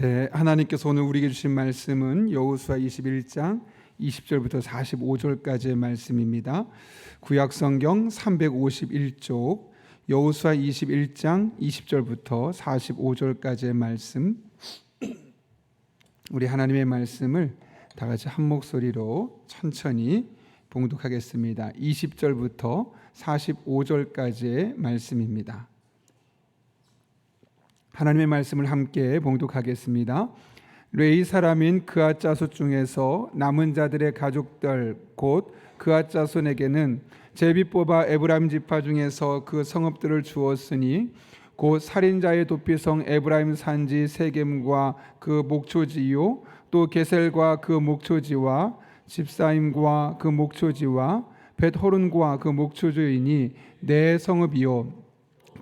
네, 하나님께서 오늘 우리에게 주신 말씀은 여호수아 21장 20절부터 45절까지의 말씀입니다. 구약성경 351쪽 여호수아 21장 20절부터 45절까지의 말씀, 우리 하나님의 말씀을 다 같이 한 목소리로 천천히 봉독하겠습니다. 20절부터 45절까지의 말씀입니다. 하나님의 말씀을 함께 봉독하겠습니다. 레위 사람인 그앗 자손 중에서 남은 자들의 가족들 곧 그앗 자손에게는 제비 뽑아 에브라임 지파 중에서 그 성읍들을 주었으니 곧 살인자의 도피성 에브라임 산지 세겜과 그 목초지요, 또 게셀과 그 목초지와 집사임과 그 목초지와 벳호른과 그 목초지이니 네 성읍이요.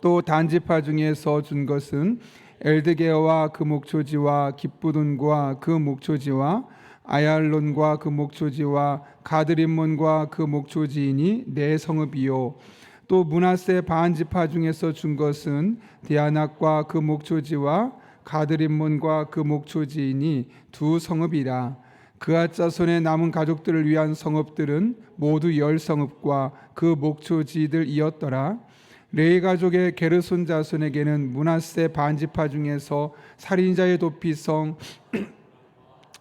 또 단지파 중에서 준 것은 엘드게어와 그 목초지와 기쁘돈과 그 목초지와 아얄론과 그 목초지와 가드림몬과 그 목초지이니 네 성읍이요. 또 므낫세 반지파 중에서 준 것은 디아낙과 그 목초지와 가드림몬과 그 목초지이니 두 성읍이라. 그앗 자손의 남은 가족들을 위한 성읍들은 모두 10성읍과 그 목초지들이었더라. 레위 가족의 게르손 자손에게는 므낫세 반지파 중에서 살인자의 도피성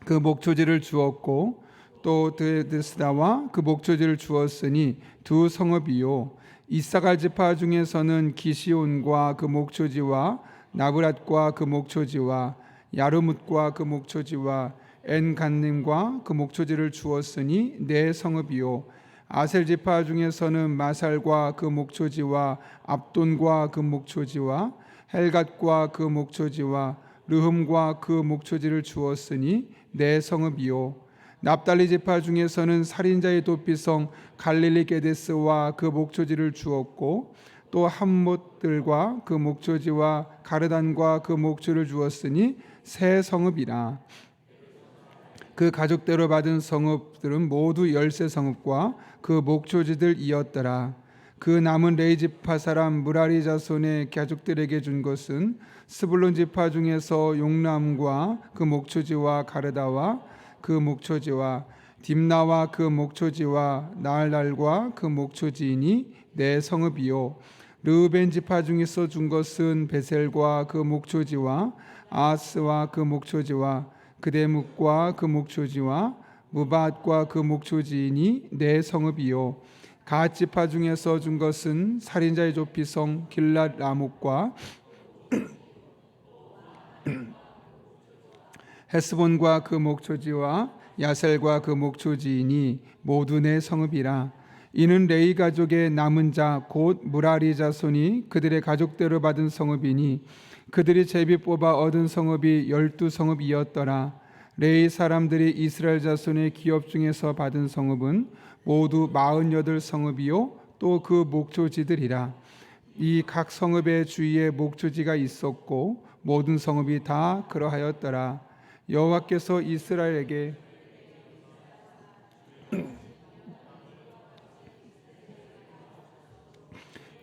그 목초지를 주었고 또 드스다와 그 목초지를 주었으니 두 성읍이요. 이사갈 지파 중에서는 기시온과 그 목초지와 나브랏과 그 목초지와 야르뭇과 그 목초지와 엔간님과 그 목초지를 주었으니 네 성읍이요. 아셀 지파 중에서는 마살과 그 목초지와 압돈과 그 목초지와 헬갓과 그 목초지와 르흠과 그 목초지를 주었으니 네 성읍이요. 납달리 지파 중에서는 살인자의 도피성 갈릴리 게데스와 그 목초지를 주었고 또 함못들과 그 목초지와 가르단과 그 목초를 주었으니 세 성읍이라. 그 가족대로 받은 성읍들은 모두 13성읍과 그 목초지들이었더라. 그 남은 레위 지파 사람 무라리 자손의 가족들에게 준 것은 스불론 지파 중에서 용람과 그 목초지와 가르다와 그 목초지와 딥나와 그 목초지와 나알랄과 그 목초지이니 네 성읍이요. 르우벤 지파 중에서 준 것은 베셀과 그 목초지와 아스와 그 목초지와 그대묵과 그 목초지와 무밧과 그 목초지이니 네 성읍이요. 갓 지파 중에서 준 것은 살인자의 도피성 길랏 라목과 헤스본과 그 목초지와 야셀과 그 목초지이니 모두 네 성읍이라. 이는 레위 가족의 남은 자 곧 무라리 자손이 그들의 가족대로 받은 성읍이니 그들이 제비 뽑아 얻은 성읍이 12성읍이었더라. 레위 사람들이 이스라엘 자손의 기업 중에서 받은 성읍은 모두 48성읍이요 또 그 목초지들이라. 이 각 성읍의 주위에 목초지가 있었고 모든 성읍이 다 그러하였더라. 여호와께서 이스라엘에게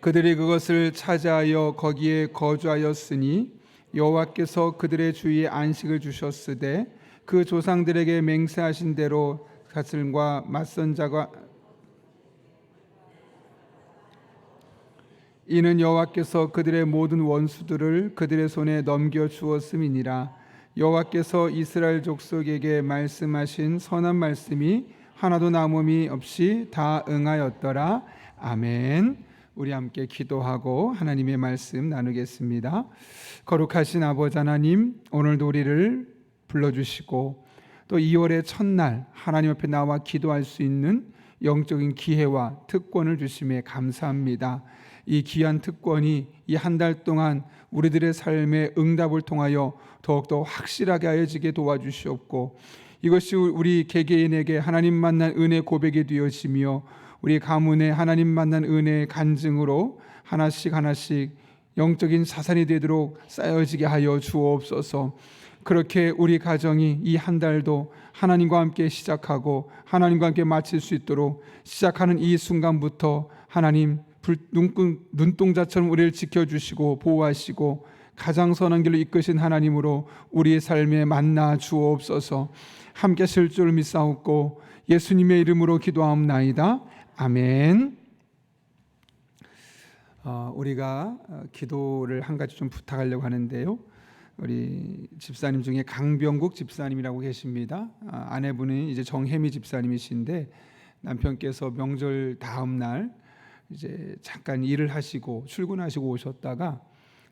그들이 그것을 차지하여 거기에 거주하였으니 여호와께서 그들의 주위에 안식을 주셨으되 그 조상들에게 맹세하신 대로 사슬과 맞선 자가 이는 여호와께서 그들의 모든 원수들을 그들의 손에 넘겨 주었음이니라. 여호와께서 이스라엘 족속에게 말씀하신 선한 말씀이 하나도 남음이 없이 다 응하였더라. 아멘. 우리 함께 기도하고 하나님의 말씀 나누겠습니다. 거룩하신 아버지 하나님, 오늘도 우리를 불러주시고 또 2월의 첫날 하나님 앞에 나와 기도할 수 있는 영적인 기회와 특권을 주심에 감사합니다. 이 귀한 특권이 이 한 달 동안 우리들의 삶의 응답을 통하여 더욱더 확실하게 하여지게 도와주시옵고 이것이 우리 개개인에게 하나님 만난 은혜 고백이 되어지며 우리 가문에 하나님 만난 은혜의 간증으로 하나씩 하나씩 영적인 자산이 되도록 쌓여지게 하여 주옵소서. 그렇게 우리 가정이 이 한 달도 하나님과 함께 시작하고 하나님과 함께 마칠 수 있도록 시작하는 이 순간부터 하나님 눈동자처럼 우리를 지켜주시고 보호하시고 가장 선한 길로 이끄신 하나님으로 우리의 삶에 만나 주옵소서. 함께 하실 줄 믿사옵고 예수님의 이름으로 기도하옵나이다. 아멘. 우리가 기도를 한 가지 좀 부탁하려고 하는데요. 우리 집사님 중에 강병국 집사님이라고 계십니다. 아내분은 이제 정혜미 집사님이신데 남편께서 명절 다음 날 이제 잠깐 일을 하시고 출근하시고 오셨다가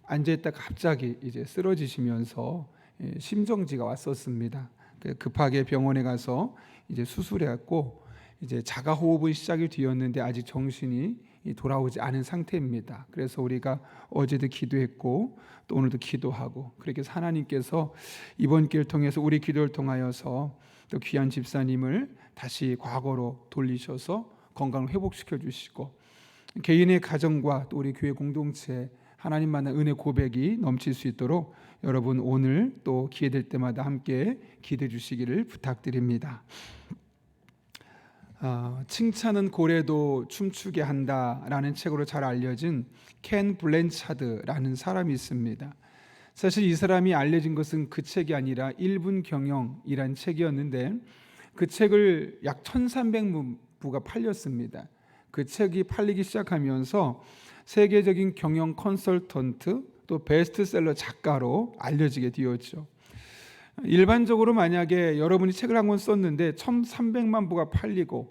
앉아있다 갑자기 이제 쓰러지시면서 심정지가 왔었습니다. 급하게 병원에 가서 이제 수술해갖고 이제 자가호흡은 시작이 되었는데 아직 정신이 돌아오지 않은 상태입니다. 그래서 우리가 어제도 기도했고 또 오늘도 기도하고 그렇게 하나님께서 이번 기회를 통해서 우리 기도를 통하여서 또 귀한 집사님을 다시 과거로 돌리셔서 건강을 회복시켜 주시고 개인의 가정과 또 우리 교회 공동체 하나님 만난 은혜 고백이 넘칠 수 있도록 여러분 오늘 또 기회될 때마다 함께 기도해 주시기를 부탁드립니다. 칭찬은 고래도 춤추게 한다라는 책으로 잘 알려진 켄 블랜차드라는 사람이 있습니다. 사실 이 사람이 알려진 것은 그 책이 아니라 1분 경영이란 책이었는데 그 책을 약 1300부가 팔렸습니다. 그 책이 팔리기 시작하면서 세계적인 경영 컨설턴트 또 베스트셀러 작가로 알려지게 되었죠. 일반적으로 만약에 여러분이 책을 한 권 썼는데 1300만 부가 팔리고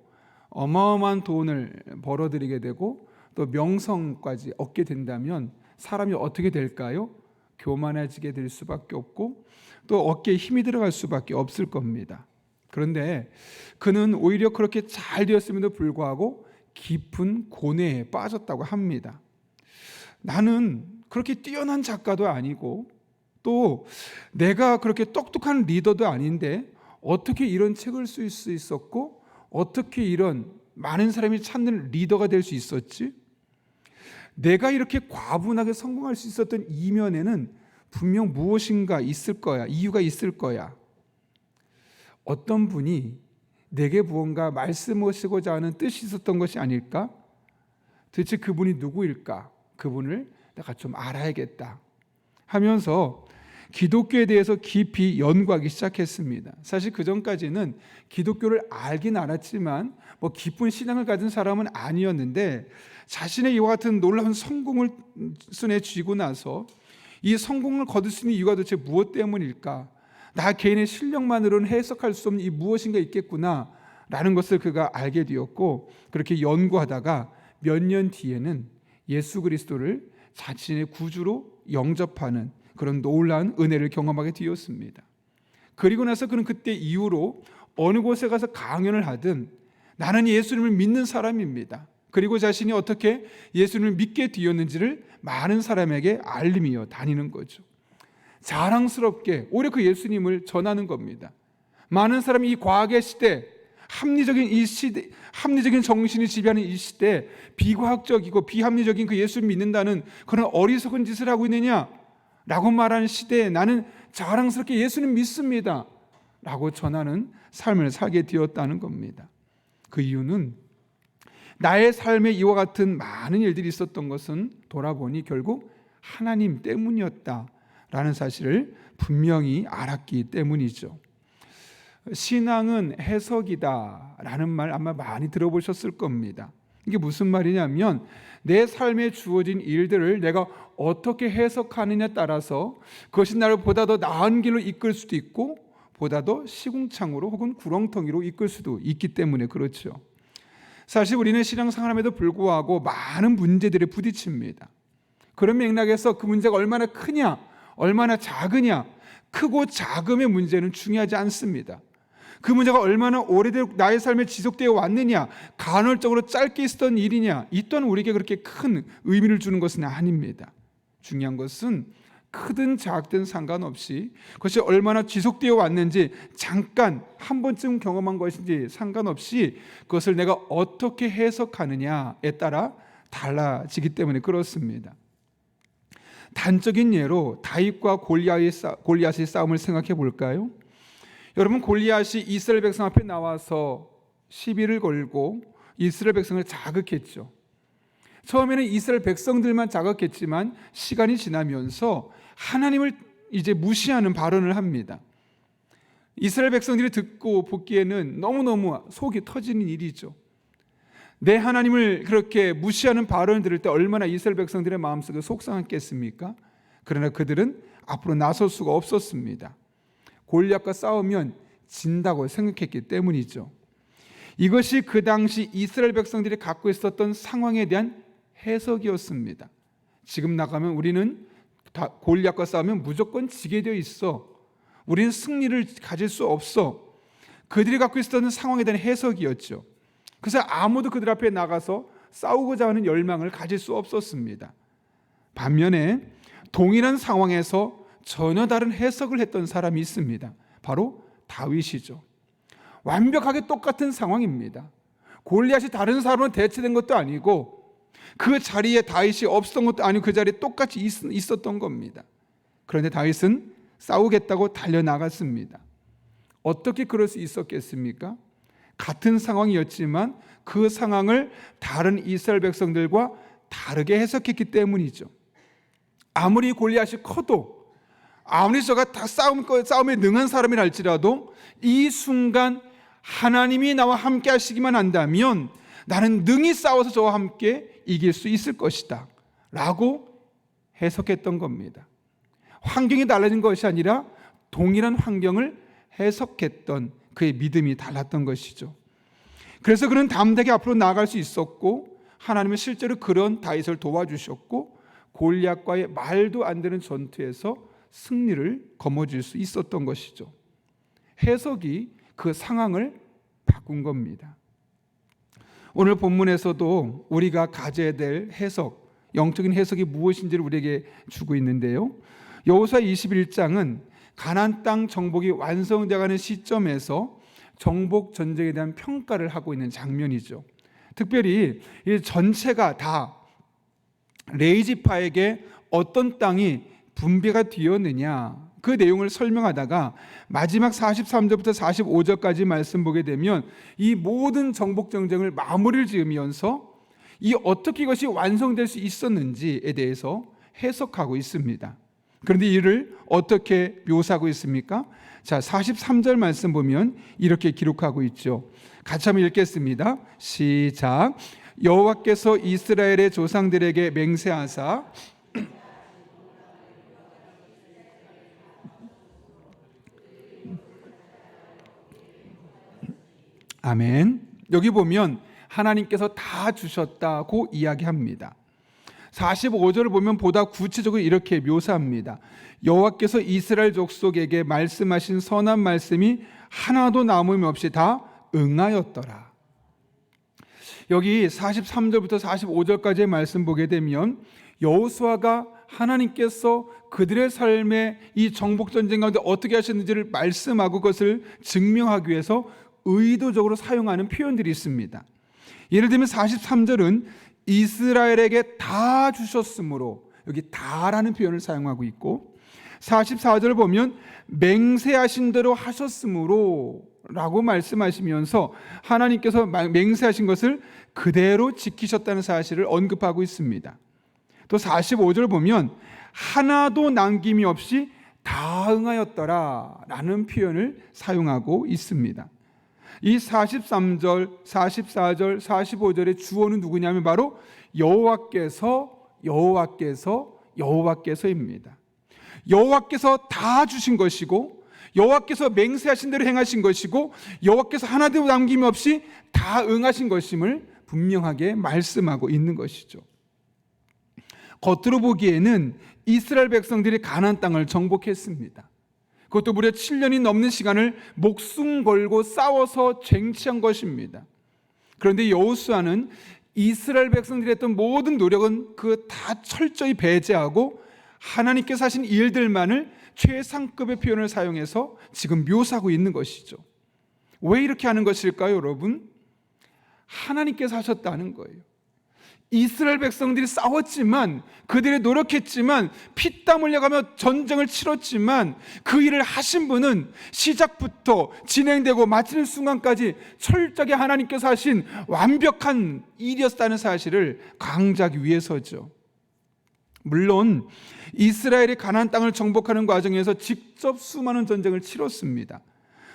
어마어마한 돈을 벌어들이게 되고 또 명성까지 얻게 된다면 사람이 어떻게 될까요? 교만해지게 될 수밖에 없고 또 어깨에 힘이 들어갈 수밖에 없을 겁니다. 그런데 그는 오히려 그렇게 잘 되었음에도 불구하고 깊은 고뇌에 빠졌다고 합니다. 나는 그렇게 뛰어난 작가도 아니고 또 내가 그렇게 똑똑한 리더도 아닌데 어떻게 이런 책을 쓸 수 있었고 어떻게 이런 많은 사람이 찾는 리더가 될 수 있었지? 내가 이렇게 과분하게 성공할 수 있었던 이면에는 분명 무엇인가 있을 거야. 이유가 있을 거야. 어떤 분이 내게 무언가 말씀하시고자 하는 뜻이 있었던 것이 아닐까? 도대체 그분이 누구일까? 그분을 내가 좀 알아야겠다 하면서 기독교에 대해서 깊이 연구하기 시작했습니다. 사실 그 전까지는 기독교를 알긴 알았지만 뭐 깊은 신앙을 가진 사람은 아니었는데 자신의 이와 같은 놀라운 성공을 손에 쥐고 나서 이 성공을 거둘 수 있는 이유가 도대체 무엇 때문일까? 나 개인의 실력만으로는 해석할 수 없는 이 무엇인가 있겠구나 라는 것을 그가 알게 되었고 그렇게 연구하다가 몇 년 뒤에는 예수 그리스도를 자신의 구주로 영접하는 그런 놀라운 은혜를 경험하게 되었습니다. 그리고 나서 그는 그때 이후로 어느 곳에 가서 강연을 하든 나는 예수님을 믿는 사람입니다. 그리고 자신이 어떻게 예수님을 믿게 되었는지를 많은 사람에게 알리며 다니는 거죠. 자랑스럽게 오히려 그 예수님을 전하는 겁니다. 많은 사람이 이 과학의 시대, 합리적인 정신이 지배하는 이 시대, 비과학적이고 비합리적인 그 예수를 믿는다는 그런 어리석은 짓을 하고 있느냐? 라고 말하는 시대에 나는 자랑스럽게 예수님 믿습니다 라고 전하는 삶을 살게 되었다는 겁니다. 그 이유는 나의 삶에 이와 같은 많은 일들이 있었던 것은 돌아보니 결국 하나님 때문이었다라는 사실을 분명히 알았기 때문이죠. 신앙은 해석이다라는 말 아마 많이 들어보셨을 겁니다. 이게 무슨 말이냐면 내 삶에 주어진 일들을 내가 어떻게 해석하느냐에 따라서 그것이 나를 보다 더 나은 길로 이끌 수도 있고 보다 더 시궁창으로 혹은 구렁텅이로 이끌 수도 있기 때문에 그렇죠. 사실 우리는 신앙생활함에도 불구하고 많은 문제들에 부딪힙니다. 그런 맥락에서 그 문제가 얼마나 크냐 얼마나 작으냐 크고 작음의 문제는 중요하지 않습니다. 그 문제가 얼마나 오래되고 나의 삶에 지속되어 왔느냐 간헐적으로 짧게 있었던 일이냐 이 또한 우리에게 그렇게 큰 의미를 주는 것은 아닙니다. 중요한 것은 크든 작든 상관없이 그것이 얼마나 지속되어 왔는지 잠깐 한 번쯤 경험한 것인지 상관없이 그것을 내가 어떻게 해석하느냐에 따라 달라지기 때문에 그렇습니다. 단적인 예로 다윗과 골리앗의 싸움을 생각해 볼까요? 여러분 골리앗이 이스라엘 백성 앞에 나와서 시비를 걸고 이스라엘 백성을 자극했죠. 처음에는 이스라엘 백성들만 자극했지만 시간이 지나면서 하나님을 이제 무시하는 발언을 합니다. 이스라엘 백성들이 듣고 보기에는 너무너무 속이 터지는 일이죠. 내 하나님을 그렇게 무시하는 발언을 들을 때 얼마나 이스라엘 백성들의 마음속에 속상했겠습니까? 그러나 그들은 앞으로 나설 수가 없었습니다. 골리앗과 싸우면 진다고 생각했기 때문이죠. 이것이 그 당시 이스라엘 백성들이 갖고 있었던 상황에 대한 해석이었습니다. 지금 나가면 우리는 골리앗과 싸우면 무조건 지게 되어 있어. 우리는 승리를 가질 수 없어. 그들이 갖고 있었던 상황에 대한 해석이었죠. 그래서 아무도 그들 앞에 나가서 싸우고자 하는 열망을 가질 수 없었습니다. 반면에 동일한 상황에서 전혀 다른 해석을 했던 사람이 있습니다. 바로 다윗이죠. 완벽하게 똑같은 상황입니다. 골리앗이 다른 사람으로 대체된 것도 아니고 그 자리에 다윗이 없었던 것도 아니고 그 자리에 똑같이 있었던 겁니다. 그런데 다윗은 싸우겠다고 달려나갔습니다. 어떻게 그럴 수 있었겠습니까? 같은 상황이었지만 그 상황을 다른 이스라엘 백성들과 다르게 해석했기 때문이죠. 아무리 골리앗이 커도, 아무리 저가 다 싸움에 능한 사람이라 할지라도 이 순간 하나님이 나와 함께 하시기만 한다면 나는 능히 싸워서 저와 함께 이길 수 있을 것이다 라고 해석했던 겁니다. 환경이 달라진 것이 아니라 동일한 환경을 해석했던 그의 믿음이 달랐던 것이죠. 그래서 그는 담대하게 앞으로 나아갈 수 있었고 하나님은 실제로 그런 다윗을 도와주셨고 골리앗과의 말도 안 되는 전투에서 승리를 거머쥘 수 있었던 것이죠. 해석이 그 상황을 바꾼 겁니다. 오늘 본문에서도 우리가 가져야 될 해석, 영적인 해석이 무엇인지를 우리에게 주고 있는데요. 여호수아 21장은 가나안 땅 정복이 완성되어가는 시점에서 정복 전쟁에 대한 평가를 하고 있는 장면이죠. 특별히 이 전체가 다 레위 지파에게 어떤 땅이 분배가 되었느냐 그 내용을 설명하다가 마지막 43절부터 45절까지 말씀 보게 되면 이 모든 정복 전쟁을 마무리를 지으면서 이 어떻게 이것이 완성될 수 있었는지에 대해서 해석하고 있습니다. 그런데 이를 어떻게 묘사하고 있습니까? 자, 43절 말씀 보면 이렇게 기록하고 있죠. 같이 한번 읽겠습니다. 시작. 여호와께서 이스라엘의 조상들에게 맹세하사 아멘. 여기 보면 하나님께서 다 주셨다고 이야기합니다. 45절을 보면 보다 구체적으로 이렇게 묘사합니다. 여호와께서 이스라엘 족속에게 말씀하신 선한 말씀이 하나도 남음이 없이 다 응하였더라. 여기 43절부터 45절까지의 말씀 보게 되면 여호수아가 하나님께서 그들의 삶에 이 정복전쟁 가운데 어떻게 하셨는지를 말씀하고 그것을 증명하기 위해서 의도적으로 사용하는 표현들이 있습니다. 예를 들면 43절은 이스라엘에게 다 주셨으므로 여기 다라는 표현을 사용하고 있고 44절을 보면 맹세하신 대로 하셨으므로 라고 말씀하시면서 하나님께서 맹세하신 것을 그대로 지키셨다는 사실을 언급하고 있습니다. 또 45절 보면 하나도 남김이 없이 다 응하였더라 라는 표현을 사용하고 있습니다. 이 43절, 44절, 45절의 주어는 누구냐면 바로 여호와께서입니다. 여호와께서 다 주신 것이고 여호와께서 맹세하신 대로 행하신 것이고 여호와께서 하나도 남김이 없이 다 응하신 것임을 분명하게 말씀하고 있는 것이죠. 겉으로 보기에는 이스라엘 백성들이 가나안 땅을 정복했습니다. 그것도 무려 7년이 넘는 시간을 목숨 걸고 싸워서 쟁취한 것입니다. 그런데 여호수아는 이스라엘 백성들이 했던 모든 노력은 그 다 철저히 배제하고 하나님께서 하신 일들만을 최상급의 표현을 사용해서 지금 묘사하고 있는 것이죠. 왜 이렇게 하는 것일까요, 여러분? 하나님께서 하셨다는 거예요. 이스라엘 백성들이 싸웠지만 그들이 노력했지만 피땀 흘려가며 전쟁을 치렀지만 그 일을 하신 분은 시작부터 진행되고 마치는 순간까지 철저하게 하나님께서 하신 완벽한 일이었다는 사실을 강조하기 위해서죠. 물론 이스라엘이 가나안 땅을 정복하는 과정에서 직접 수많은 전쟁을 치렀습니다.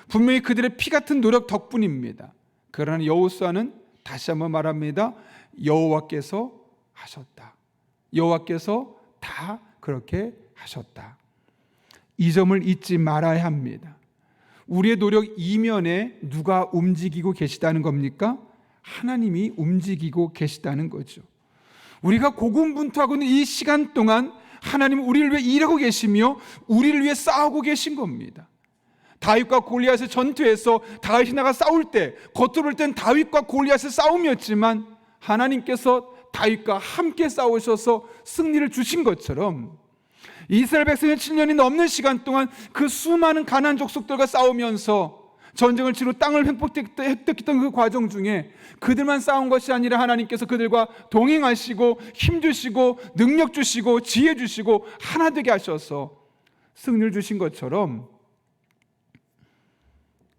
분명히 그들의 피 같은 노력 덕분입니다. 그러나 여호수아는 다시 한번 말합니다. 여호와께서 하셨다. 여호와께서 다 그렇게 하셨다. 이 점을 잊지 말아야 합니다. 우리의 노력 이면에 누가 움직이고 계시다는 겁니까? 하나님이 움직이고 계시다는 거죠. 우리가 고군분투하고 있는 이 시간 동안 하나님은 우리를 위해 일하고 계시며 우리를 위해 싸우고 계신 겁니다. 다윗과 골리앗의 전투에서 다윗이 나가 싸울 때 겉으로 볼 땐 다윗과 골리앗의 싸움이었지만 하나님께서 다윗과 함께 싸우셔서 승리를 주신 것처럼 이스라엘 백성은 7년이 넘는 시간 동안 그 수많은 가나안 족속들과 싸우면서 전쟁을 치러 땅을 획득했던 그 과정 중에 그들만 싸운 것이 아니라 하나님께서 그들과 동행하시고 힘주시고 능력 주시고 지혜 주시고 하나 되게 하셔서 승리를 주신 것처럼,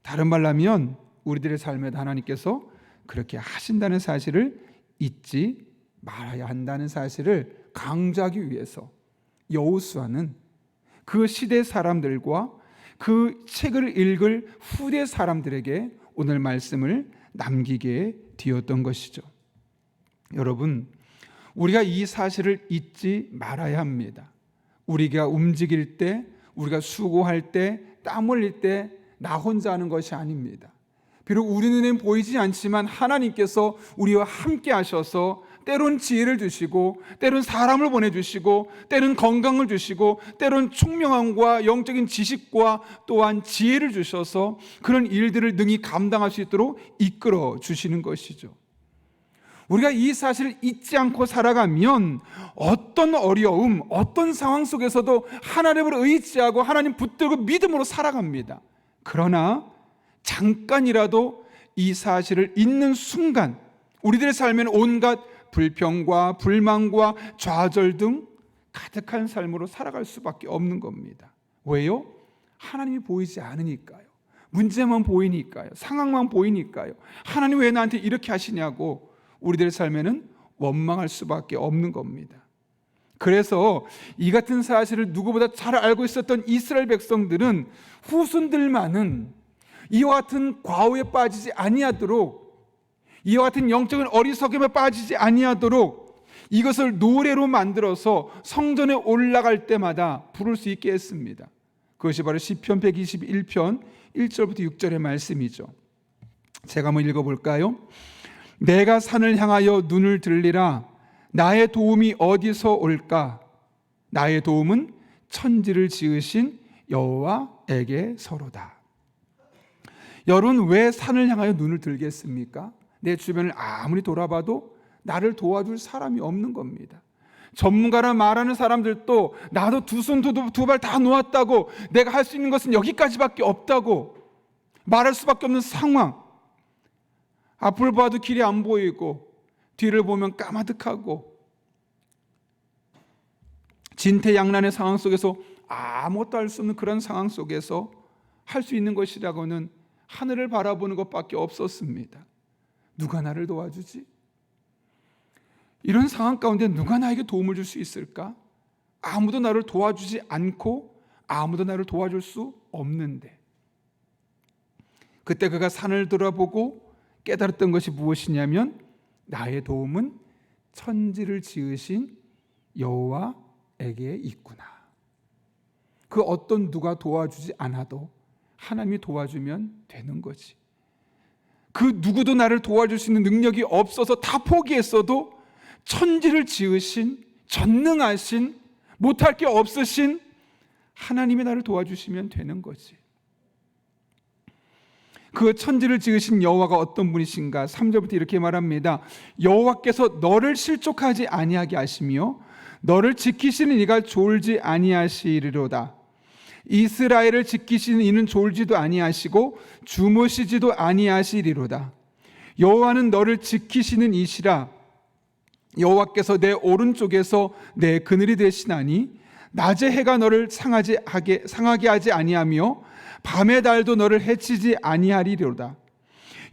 다른 말로 하면 우리들의 삶에도 하나님께서 그렇게 하신다는 사실을 잊지 말아야 한다는 사실을 강조하기 위해서 여호수아는 그 시대 사람들과 그 책을 읽을 후대 사람들에게 오늘 말씀을 남기게 되었던 것이죠. 여러분, 우리가 이 사실을 잊지 말아야 합니다. 우리가 움직일 때, 우리가 수고할 때, 땀 흘릴 때 나 혼자 하는 것이 아닙니다. 비록 우리 눈에는 보이지 않지만 하나님께서 우리와 함께 하셔서 때론 지혜를 주시고, 때론 사람을 보내주시고, 때론 건강을 주시고, 때론 총명함과 영적인 지식과 또한 지혜를 주셔서 그런 일들을 능히 감당할 수 있도록 이끌어 주시는 것이죠. 우리가 이 사실을 잊지 않고 살아가면 어떤 어려움, 어떤 상황 속에서도 하나님을 의지하고 하나님 붙들고 믿음으로 살아갑니다. 그러나 잠깐이라도 이 사실을 잊는 순간 우리들의 삶에는 온갖 불평과 불만과 좌절 등 가득한 삶으로 살아갈 수밖에 없는 겁니다. 왜요? 하나님이 보이지 않으니까요. 문제만 보이니까요. 상황만 보이니까요. 하나님 왜 나한테 이렇게 하시냐고 우리들의 삶에는 원망할 수밖에 없는 겁니다. 그래서 이 같은 사실을 누구보다 잘 알고 있었던 이스라엘 백성들은 후손들만은 이와 같은 과오에 빠지지 아니하도록, 이와 같은 영적인 어리석음에 빠지지 아니하도록 이것을 노래로 만들어서 성전에 올라갈 때마다 부를 수 있게 했습니다. 그것이 바로 시편 121편 1절부터 6절의 말씀이죠. 제가 한번 읽어볼까요? 내가 산을 향하여 눈을 들리라. 나의 도움이 어디서 올까? 나의 도움은 천지를 지으신 여호와에게서로다. 여러분, 왜 산을 향하여 눈을 들겠습니까? 내 주변을 아무리 돌아봐도 나를 도와줄 사람이 없는 겁니다. 전문가라 말하는 사람들도 나도 두 손 두 발 다 놓았다고, 내가 할 수 있는 것은 여기까지밖에 없다고 말할 수밖에 없는 상황. 앞을 봐도 길이 안 보이고 뒤를 보면 까마득하고 진퇴양난의 상황 속에서 아무것도 할 수 없는 그런 상황 속에서 할 수 있는 것이라고는 하늘을 바라보는 것밖에 없었습니다. 누가 나를 도와주지? 이런 상황 가운데 누가 나에게 도움을 줄 수 있을까? 아무도 나를 도와주지 않고 아무도 나를 도와줄 수 없는데, 그때 그가 산을 돌아보고 깨달았던 것이 무엇이냐면 나의 도움은 천지를 지으신 여호와에게 있구나. 그 어떤 누가 도와주지 않아도 하나님이 도와주면 되는 거지. 그 누구도 나를 도와줄 수 있는 능력이 없어서 다 포기했어도 천지를 지으신, 전능하신, 못할 게 없으신 하나님이 나를 도와주시면 되는 거지. 그 천지를 지으신 여호와가 어떤 분이신가? 3절부터 이렇게 말합니다. 여호와께서 너를 실족하지 아니하게 하시며 너를 지키시는 이가 졸지 아니하시리로다. 이스라엘을 지키시는 이는 졸지도 아니하시고 주무시지도 아니하시리로다. 여호와는 너를 지키시는 이시라. 여호와께서 내 오른쪽에서 내 그늘이 되시나니 낮에 해가 너를 상하게 하지 아니하며 밤의 달도 너를 해치지 아니하리로다.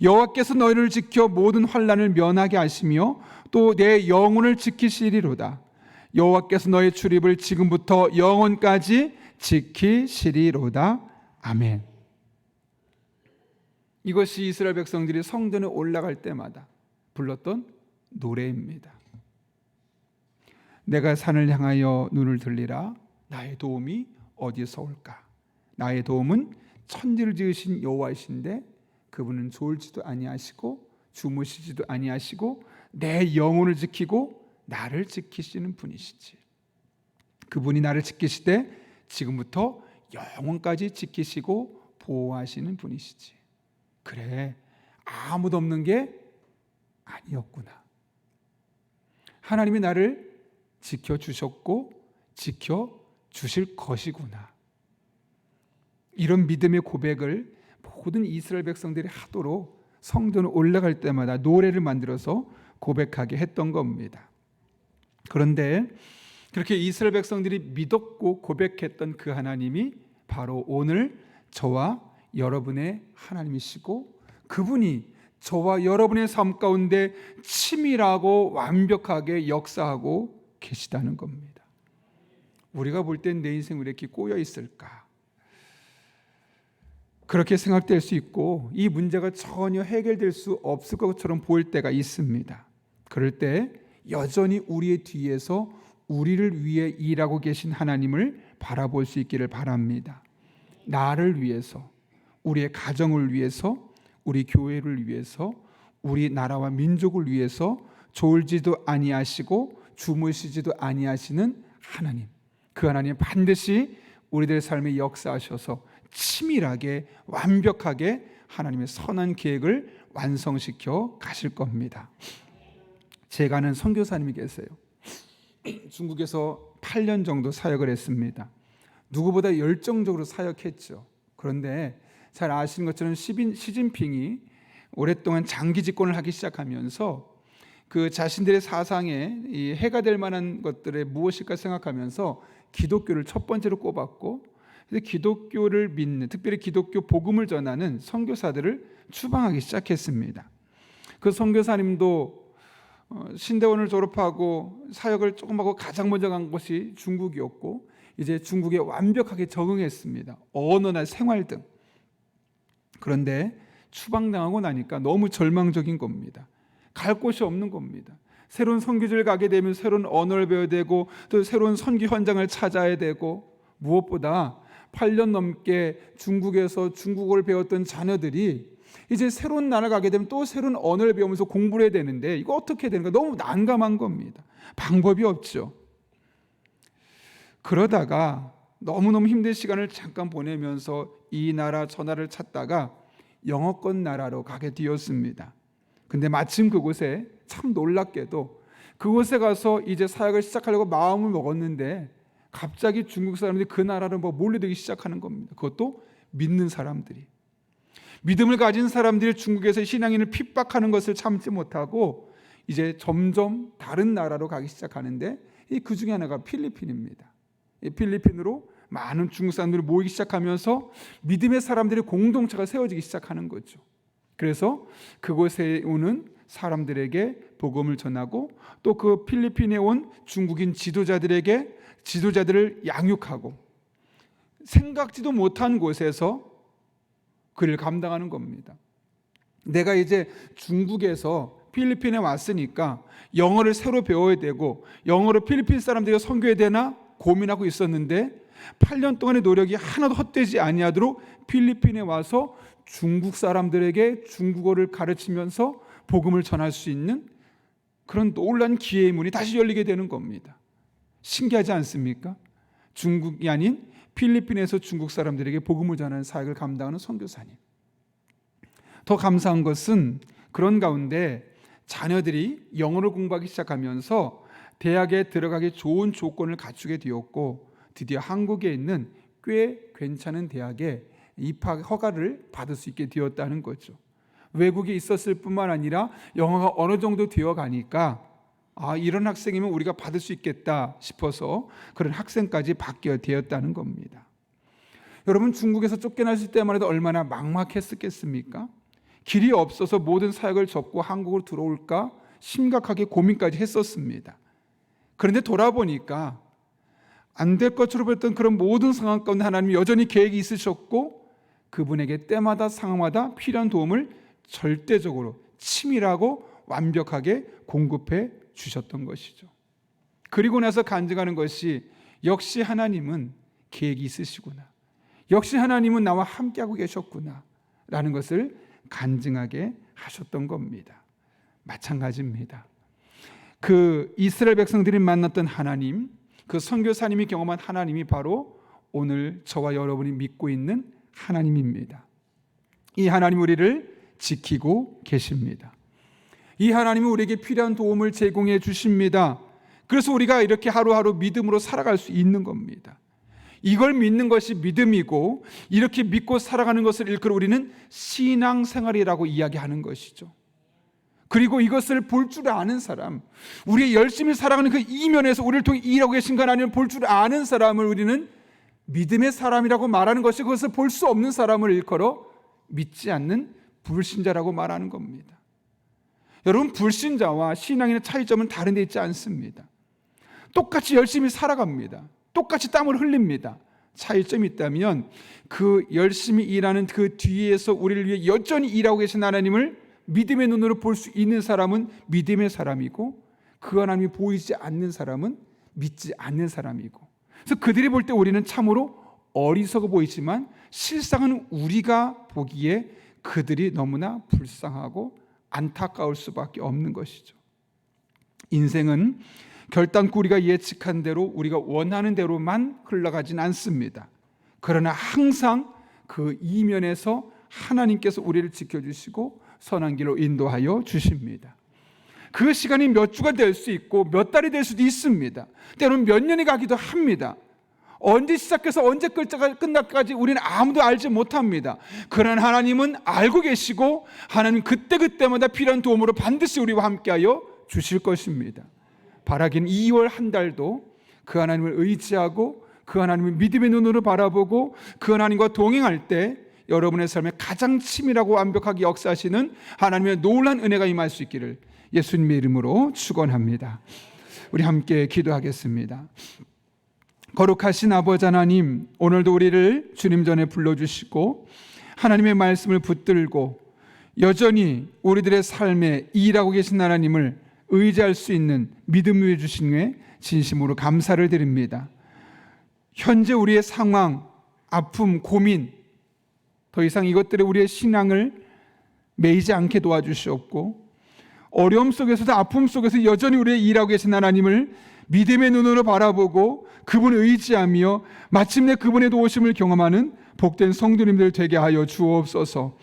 여호와께서 너희를 지켜 모든 환난을 면하게 하시며 또 내 영혼을 지키시리로다. 여호와께서 너의 출입을 지금부터 영원까지 지키시리로다. 아멘. 이것이 이스라엘 백성들이 성전에 올라갈 때마다 불렀던 노래입니다. 내가 산을 향하여 눈을 들리라. 나의 도움이 어디서 올까? 나의 도움은 천지를 지으신 여호와이신데 그분은 졸지도 아니하시고 주무시지도 아니하시고 내 영혼을 지키고 나를 지키시는 분이시지. 그분이 나를 지키시되 지금부터 영원까지 지키시고 보호하시는 분이시지. 그래, 아무도 없는 게 아니었구나. 하나님이 나를 지켜주셨고 지켜주실 것이구나. 이런 믿음의 고백을 모든 이스라엘 백성들이 하도록 성전에 올라갈 때마다 노래를 만들어서 고백하게 했던 겁니다. 그런데 그렇게 이스라엘 백성들이 믿었고 고백했던 그 하나님이 바로 오늘 저와 여러분의 하나님이시고 그분이 저와 여러분의 삶 가운데 치밀하고 완벽하게 역사하고 계시다는 겁니다. 우리가 볼 땐 내 인생 왜 이렇게 꼬여 있을까? 그렇게 생각될 수 있고 이 문제가 전혀 해결될 수 없을 것처럼 보일 때가 있습니다. 그럴 때 여전히 우리의 뒤에서 우리를 위해 일하고 계신 하나님을 바라볼 수 있기를 바랍니다. 나를 위해서, 우리의 가정을 위해서, 우리 교회를 위해서, 우리 나라와 민족을 위해서 졸지도 아니하시고 주무시지도 아니하시는 하나님, 그 하나님 반드시 우리들 삶에 역사하셔서 치밀하게 완벽하게 하나님의 선한 계획을 완성시켜 가실 겁니다. 제가 아는 선교사님이 계세요. 중국에서 8년 정도 사역을 했습니다. 누구보다 열정적으로 사역했죠. 그런데 잘 아시는 것처럼 시진핑이 오랫동안 장기 집권을 하기 시작하면서 그 자신들의 사상에 이 해가 될 만한 것들이 무엇일까 생각하면서 기독교를 첫 번째로 꼽았고, 그래서 기독교를 믿는, 특별히 기독교 복음을 전하는 선교사들을 추방하기 시작했습니다. 그 선교사님도 신대원을 졸업하고 사역을 조금 하고 가장 먼저 간 곳이 중국이었고, 이제 중국에 완벽하게 적응했습니다. 언어나 생활 등. 그런데 추방당하고 나니까 너무 절망적인 겁니다. 갈 곳이 없는 겁니다. 새로운 선교지를 가게 되면 새로운 언어를 배워야 되고 또 새로운 선교 현장을 찾아야 되고, 무엇보다 8년 넘게 중국에서 중국어를 배웠던 자녀들이 이제 새로운 나라를 가게 되면 또 새로운 언어를 배우면서 공부를 해야 되는데 이거 어떻게 해야 되는가, 너무 난감한 겁니다. 방법이 없죠. 그러다가 너무너무 힘든 시간을 잠깐 보내면서 이 나라 저 나라를 찾다가 영어권 나라로 가게 되었습니다. 근데 마침 그곳에 참 놀랍게도 그곳에 가서 이제 사역을 시작하려고 마음을 먹었는데 갑자기 중국 사람들이 그 나라로 몰려들기 시작하는 겁니다. 그것도 믿는 사람들이. 믿음을 가진 사람들이 중국에서 신앙인을 핍박하는 것을 참지 못하고 이제 점점 다른 나라로 가기 시작하는데 그 중에 하나가 필리핀입니다. 이 필리핀으로 많은 중국 사람들이 모이기 시작하면서 믿음의 사람들의 공동체가 세워지기 시작하는 거죠. 그래서 그곳에 오는 사람들에게 복음을 전하고 또 그 필리핀에 온 중국인 지도자들을 양육하고 생각지도 못한 곳에서 그를 감당하는 겁니다. 내가 이제 중국에서 필리핀에 왔으니까 영어를 새로 배워야 되고 영어로 필리핀 사람들이 선교해야 되나 고민하고 있었는데 8년 동안의 노력이 하나도 헛되지 아니하도록 필리핀에 와서 중국 사람들에게 중국어를 가르치면서 복음을 전할 수 있는 그런 놀라운 기회의 문이 다시 열리게 되는 겁니다. 신기하지 않습니까? 중국이 아닌 필리핀에서 중국 사람들에게 복음을 전하는 사역을 감당하는 선교사님. 더 감사한 것은 그런 가운데 자녀들이 영어를 공부하기 시작하면서 대학에 들어가기 좋은 조건을 갖추게 되었고 드디어 한국에 있는 꽤 괜찮은 대학에 입학 허가를 받을 수 있게 되었다는 거죠. 외국에 있었을 뿐만 아니라 영어가 어느 정도 되어 가니까 이런 학생이면 우리가 받을 수 있겠다 싶어서 그런 학생까지 받게 되었다는 겁니다. 여러분, 중국에서 쫓겨났을 때만 해도 얼마나 막막했었겠습니까? 길이 없어서 모든 사역을 접고 한국으로 들어올까 심각하게 고민까지 했었습니다. 그런데 돌아보니까 안 될 것으로 보였던 그런 모든 상황 가운데 하나님이 여전히 계획이 있으셨고 그분에게 때마다 상황마다 필요한 도움을 절대적으로 치밀하고 완벽하게 공급해 주셨던 것이죠. 그리고 나서 간증하는 것이 역시 하나님은 계획이 있으시구나, 역시 하나님은 나와 함께하고 계셨구나 라는 것을 간증하게 하셨던 겁니다. 마찬가지입니다. 그 이스라엘 백성들이 만났던 하나님, 그 선교사님이 경험한 하나님이 바로 오늘 저와 여러분이 믿고 있는 하나님입니다. 이 하나님 우리를 지키고 계십니다. 이 하나님은 우리에게 필요한 도움을 제공해 주십니다. 그래서 우리가 이렇게 하루하루 믿음으로 살아갈 수 있는 겁니다. 이걸 믿는 것이 믿음이고 이렇게 믿고 살아가는 것을 일컬어 우리는 신앙생활이라고 이야기하는 것이죠. 그리고 이것을 볼 줄 아는 사람, 우리의 열심히 살아가는 그 이면에서 우리를 통해 일하고 계신 하나님을 볼 줄 아는 사람을 우리는 믿음의 사람이라고 말하는 것이, 그것을 볼 수 없는 사람을 일컬어 믿지 않는 불신자라고 말하는 겁니다. 여러분, 불신자와 신앙인의 차이점은 다른 데 있지 않습니다. 똑같이 열심히 살아갑니다. 똑같이 땀을 흘립니다. 차이점이 있다면 그 열심히 일하는 그 뒤에서 우리를 위해 여전히 일하고 계신 하나님을 믿음의 눈으로 볼 수 있는 사람은 믿음의 사람이고, 그 하나님이 보이지 않는 사람은 믿지 않는 사람이고, 그래서 그들이 볼 때 우리는 참으로 어리석어 보이지만 실상은 우리가 보기에 그들이 너무나 불쌍하고 안타까울 수밖에 없는 것이죠. 인생은 결단코 우리가 예측한 대로, 우리가 원하는 대로만 흘러가진 않습니다. 그러나 항상 그 이면에서 하나님께서 우리를 지켜주시고 선한 길로 인도하여 주십니다. 그 시간이 몇 주가 될 수 있고 몇 달이 될 수도 있습니다. 때로는 몇 년이 가기도 합니다. 언제 시작해서 언제 끝날까지 우리는 아무도 알지 못합니다. 그러나 하나님은 알고 계시고 하나님 그때그때마다 필요한 도움으로 반드시 우리와 함께하여 주실 것입니다. 바라기는 2월 한 달도 그 하나님을 의지하고 그 하나님을 믿음의 눈으로 바라보고 그 하나님과 동행할 때 여러분의 삶에 가장 치밀하고 완벽하게 역사하시는 하나님의 놀라운 은혜가 임할 수 있기를 예수님의 이름으로 축원합니다. 우리 함께 기도하겠습니다. 거룩하신 아버지 하나님, 오늘도 우리를 주님 전에 불러주시고 하나님의 말씀을 붙들고 여전히 우리들의 삶에 일하고 계신 하나님을 의지할 수 있는 믿음을 주신 후에 진심으로 감사를 드립니다. 현재 우리의 상황, 아픔, 고민, 더 이상 이것들에 우리의 신앙을 매이지 않게 도와주시옵고, 어려움 속에서도 아픔 속에서 여전히 우리의 일하고 계신 하나님을 믿음의 눈으로 바라보고 그분을 의지하며 마침내 그분의 도우심을 경험하는 복된 성도님들 되게 하여 주옵소서.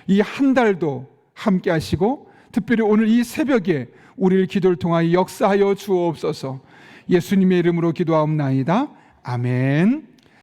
이 한 달도 함께 하시고 특별히 오늘 이 새벽에 우리를 기도를 통하여 역사하여 주옵소서. 예수님의 이름으로 기도하옵나이다. 아멘.